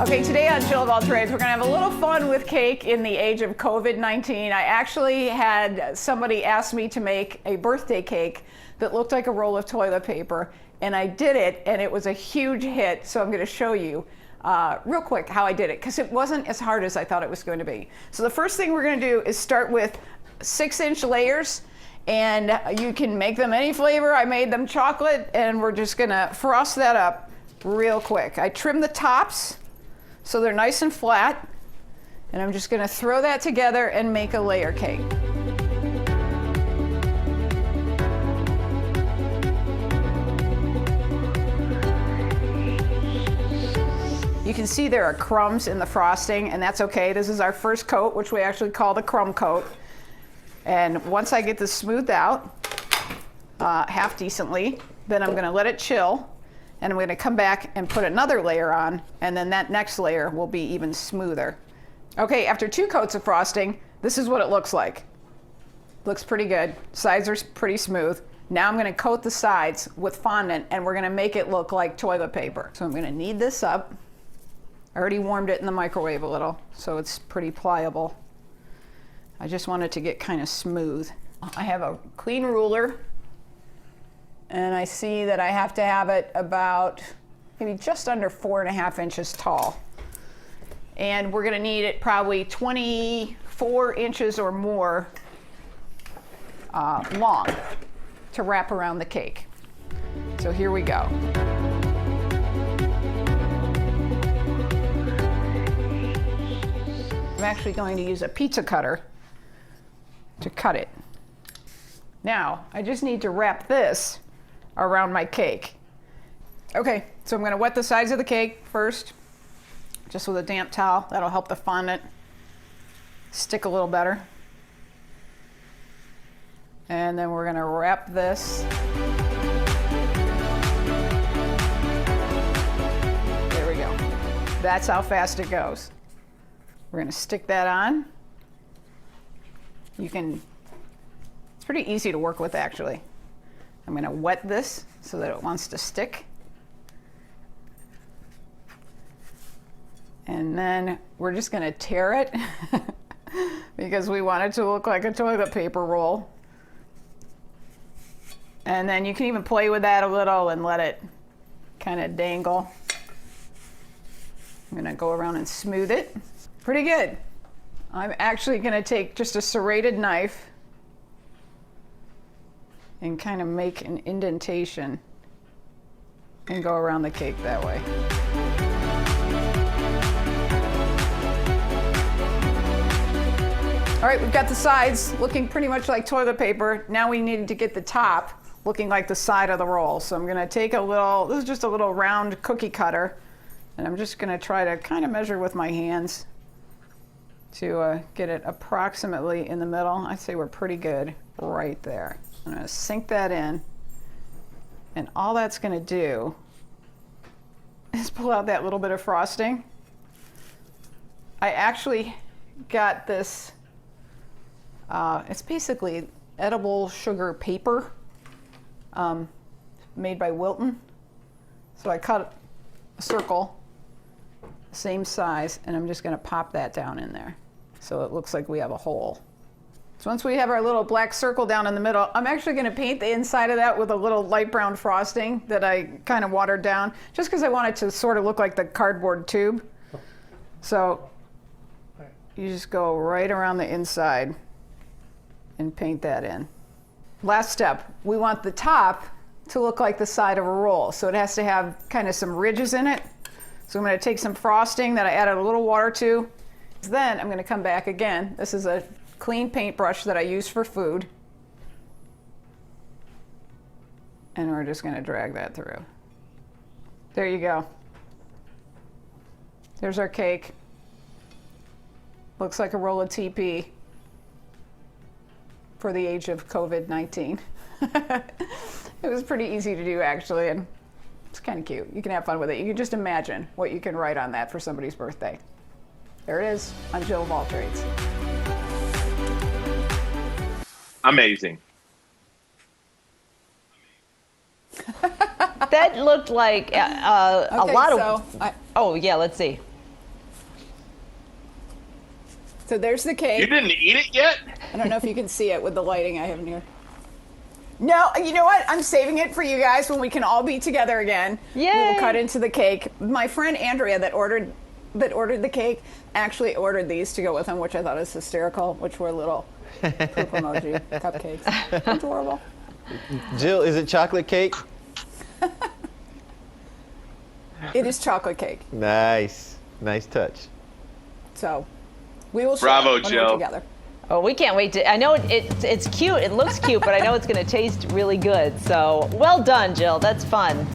Okay, today on Jill of All Trades, we're gonna have a little fun with cake in the age of COVID-19. I actually had somebody ask me to make a birthday cake that looked like a roll of toilet paper, and I did it, and it was a huge hit, so I'm gonna show you real quick how I did it, because it wasn't as hard as I thought it was going to be. So the first thing we're gonna do is start with 6-inch layers, and you can make them any flavor. I made them chocolate, and we're just gonna frost that up real quick. I trim the tops so they're nice and flat, and I'm just gonna throw that together and make a layer cake. You can see there are crumbs in the frosting, and that's okay. This is our first coat, which we actually call the crumb coat. And once I get this smoothed out half decently, then I'm gonna let it chill, and I'm gonna come back and put another layer on, and then that next layer will be even smoother. Okay, after 2 coats of frosting, this is what it looks like. Looks pretty good. Sides are pretty smooth. Now I'm gonna coat the sides with fondant, and we're gonna make it look like toilet paper. So I'm gonna knead this up. I already warmed it in the microwave a little, so it's pretty pliable. I just want it to get kind of smooth. I have a clean ruler, and I see that I have to have it about maybe just under 4.5 inches tall. And we're gonna need it probably 24 inches or more long to wrap around the cake. So here we go. I'm actually going to use a pizza cutter to cut it. Now, I just need to wrap this around my cake. Okay, so I'm gonna wet the sides of the cake first, just with a damp towel. That'll help the fondant stick a little better. And then we're gonna wrap this. There we go. That's how fast it goes. We're gonna stick that on. It's pretty easy to work with, actually. I'm gonna wet this so that it wants to stick. And then we're just gonna tear it because we want it to look like a toilet paper roll. And then you can even play with that a little and let it kind of dangle. I'm gonna go around and smooth it. Pretty good. I'm actually gonna take just a serrated knife and kind of make an indentation and go around the cake that way. All right, we've got the sides looking pretty much like toilet paper. Now we need to get the top looking like the side of the roll. So I'm gonna take this is just a little round cookie cutter, and I'm just gonna try to kind of measure with my hands to get it approximately in the middle. I'd say we're pretty good right there. I'm gonna sink that in, and all that's gonna do is pull out that little bit of frosting. I actually got this, it's basically edible sugar paper made by Wilton. So I cut a circle, same size, and I'm just gonna pop that down in there so it looks like we have a hole. So once we have our little black circle down in the middle, I'm actually gonna paint the inside of that with a little light brown frosting that I kind of watered down, just because I want it to sort of look like the cardboard tube. So you just go right around the inside and paint that in. Last step, we want the top to look like the side of a roll. So it has to have kind of some ridges in it. So I'm gonna take some frosting that I added a little water to. Then I'm gonna come back again. This is a clean paintbrush that I use for food. And we're just gonna drag that through. There you go. There's our cake. Looks like a roll of TP for the age of COVID-19. It was pretty easy to do, actually, and it's kind of cute. You can have fun with it. You can just imagine what you can write on that for somebody's birthday. There it is on Jill of All Trades. Amazing. That looked like a lot of. Oh yeah, let's see. So there's the cake. You didn't eat it yet? I don't know if you can see it with the lighting I have in here. No, you know what? I'm saving it for you guys when we can all be together again. Yay! We will cut into the cake. My friend Andrea that ordered the cake actually ordered these to go with them, which I thought was hysterical, which were little poop emoji cupcakes. Adorable. Jill, is it chocolate cake? It is chocolate cake. Nice. Nice touch. So we will share Bravo, it when Jill. we're together. Oh, we can't wait to. I know it's cute. It looks cute, but I know it's going to taste really good. So well done, Jill. That's fun.